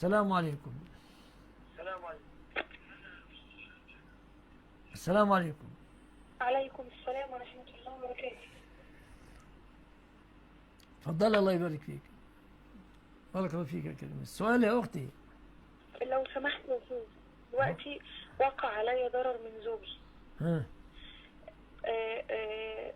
السلام عليكم. السلام عليكم. السلام عليكم. عليكم السلام ورحمة الله وبركاته. تفضل، الله يبارك فيك. بارك الله فيك يا كريم. السؤال يا أختي. لو سمحت يا أستاذ، دلوقتي وقع عليا ضرر من زوجي. ها. آه آه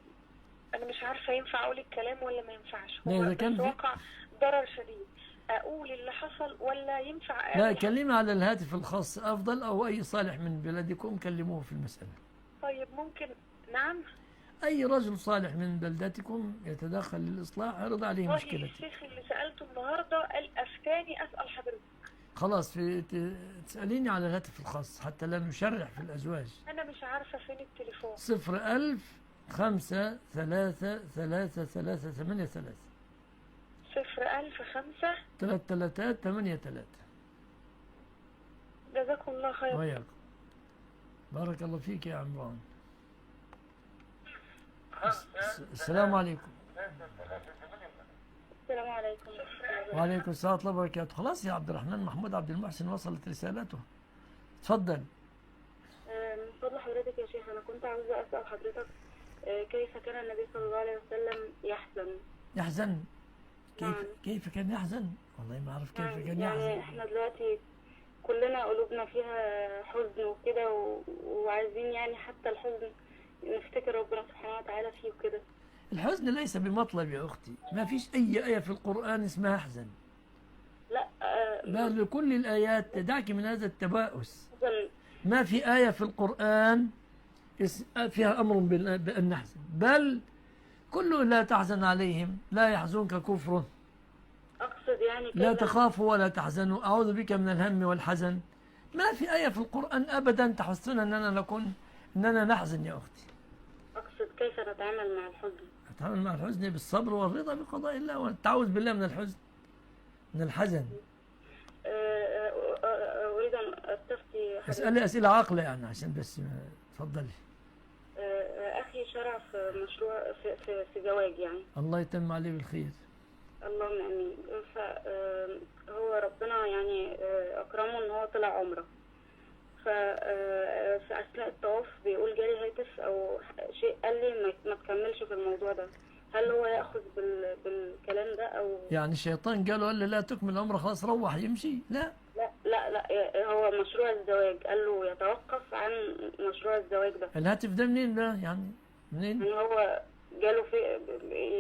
أنا مش عارفة ينفع أقول الكلام ولا ما ينفعش. لا، هو إذا كان بس وقع ضرر شديد، أقول اللي حصل ولا ينفع لا، أقول؟ كلمي على الهاتف الخاص أفضل، أو أي صالح من بلدكم كلموه في المسألة. طيب ممكن. نعم. أي رجل صالح من بلدتكم يتدخل للإصلاح يعرض عليه والله مشكلتي. الشيخ اللي سألته النهاردة قال أفتاني أسأل حضرتك. خلاص، تسأليني على الهاتف الخاص حتى لا نشرح في الأزواج. أنا مش عارفة فين التليفون. 01000 5 3 3 3 8 3. 01005. 3 3 8 3. جزاكم الله خير. وياكم. بارك الله فيك يا عمران. السلام عليكم. السلام عليكم. وعليكم السلام ورحمة الله وبركاته. خلاص يا عبد الرحمن محمود عبد المحسن وصلت رسالته. تفضل. من فضل حضرتك يا شيخ، أنا كنت عاوزة أسأل حضرتك كيف كان النبي صلى الله عليه وسلم يحزن؟ يحزن؟ نعم. كيف كان يحزن؟ والله ما أعرف كيف كان يعني يحزن. احنا دلوقتي كلنا قلوبنا فيها حزن وكده وعايزين يعني حتى الحزن نفتكر ربنا سبحانه وتعالى فيه وكده. الحزن ليس بمطلب يا أختي، ما فيش أي آية في القرآن اسمها احزن. لا بل لكل الآيات دعك من هذا التباؤس. حزن. ما في آية في القرآن فيها أمر بأن نحزن، بل كل لا تحزن عليهم لا يحزنك كفر، أقصد يعني لا كان تخافوا ولا تحزنوا أعوذ بك من الهم والحزن. ما في آية في القرآن أبدا تحسنا أننا نحزن يا أختي. أقصد كيف نتعامل مع الحزن. نتعامل مع الحزن بالصبر والرضا بقضاء الله والتعوذ بالله من الحزن، من الحزن. أريد أن أستفتي حضرتك. اسألي أسئلة عاقلة يعني عشان بس تفضلي. أخي شرع في مشروع في زواج يعني. الله يتم عليه بالخير. اللهم امين. فهو ربنا يعني اكرمه ان هو طلع عمره. في اثناء الطواف بيقول جالي هاتف او شيء قال لي ما تكملش في الموضوع ده. هل هو ياخذ بالكلام ده او يعني الشيطان قال له لا تكمل عمره خلاص روح يمشي؟ لا لا لا لا، هو مشروع الزواج قال له يتوقف عن مشروع الزواج ده. الهاتف ده منين ده يعني؟ منين؟ يعني هو جاله في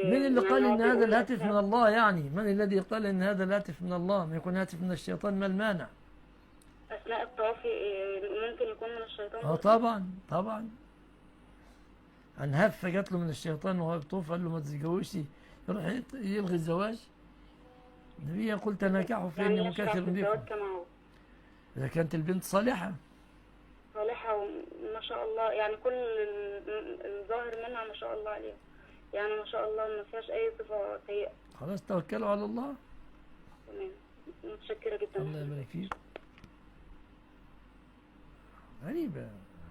من اللي يعني قال هو ان هذا بيقول الهاتف من الله؟ يعني من الذي قال ان هذا الهاتف من الله؟ ما يكون هاتف من الشيطان، ما المانع؟ اثناء الطواف ممكن يكون من الشيطان. طبعا طبعا. عن هفه جات له من الشيطان وهو يطوف قال له ما تتجوزش، يروح يلغي الزواج. النبي يقول تناكحوا فاني يعني مكاثر يشرع في الزواج بكم. كما هو. اذا كانت البنت صالحه. صالحة وما شاء الله، يعني كل الظاهر منها ما شاء الله عليها، يعني ما شاء الله ما فيهاش أي صفة سيئة. خلاص توكلوا على الله. تمام. متشكرة جدا. الله يبارك فيك. غريبة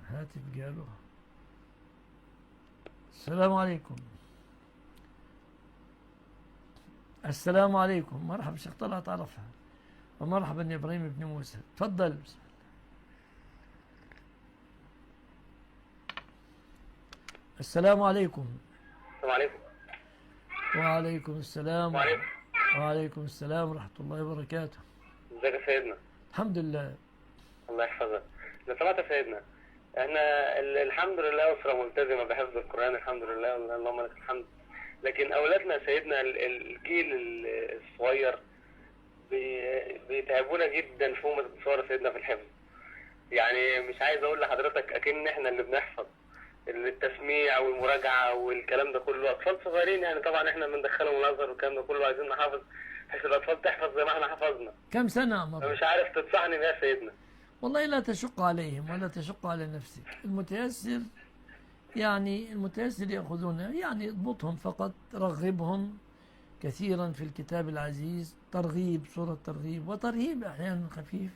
هاتف قالوا. السلام عليكم. السلام عليكم. مرحبا شيخ طلعت عرفها. ومرحبا يا ابراهيم بن موسى. تفضل. السلام عليكم. السلام عليكم. وعليكم السلام. وعليكم. وعليكم السلام ورحمة الله وبركاته. ازيك يا سيدنا؟ الحمد لله. الله يحفظك. لو سمحت يا سيدنا، احنا الحمد لله أسرة ملتزمة بحفظ القرآن الحمد لله، اللهم لك الحمد. لكن أولادنا يا سيدنا الجيل الصغير بيتعبونا جدا فوق ما تتصور سيدنا في الحفظ. يعني مش عايز أقول لحضرتك أكن احنا اللي بنحفظ، التسميع والمراجعة والكلام ده كله أطفال صغيرين، يعني طبعا احنا بندخلهم الأزهر والكلام ده كله عايزين نحافظ بحيث الأطفال تحفظ زي ما احنا حفظنا. كم سنة عمر؟ فمش عارف تنصحني بيها يا سيدنا. والله لا تشق عليهم ولا تشق على نفسك. المتيسر يعني المتيسر يأخذونه، يعني اضبطهم فقط، رغبهم كثيرا في الكتاب العزيز، ترغيب سورة ترغيب وترهيب أحيانا خفيف،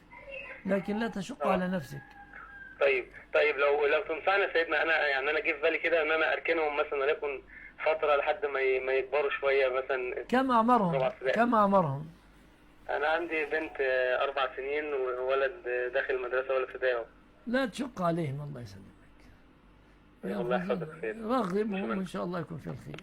لكن لا تشق على نفسك. طيب لو تنصحني سيدنا، انا جه في بالي كده ان انا اركنهم مثلا وليكن فتره لحد ما يكبروا شويه مثلا. كم أعمرهم؟ كم أعمرهم؟ انا عندي بنت 4 سنين وولد داخل مدرسة ولا ابتدائي. لا تشق عليهم، الله يسلمك. الله يحفظك سيدي. رغبهم وإن شاء الله يكون في الخير.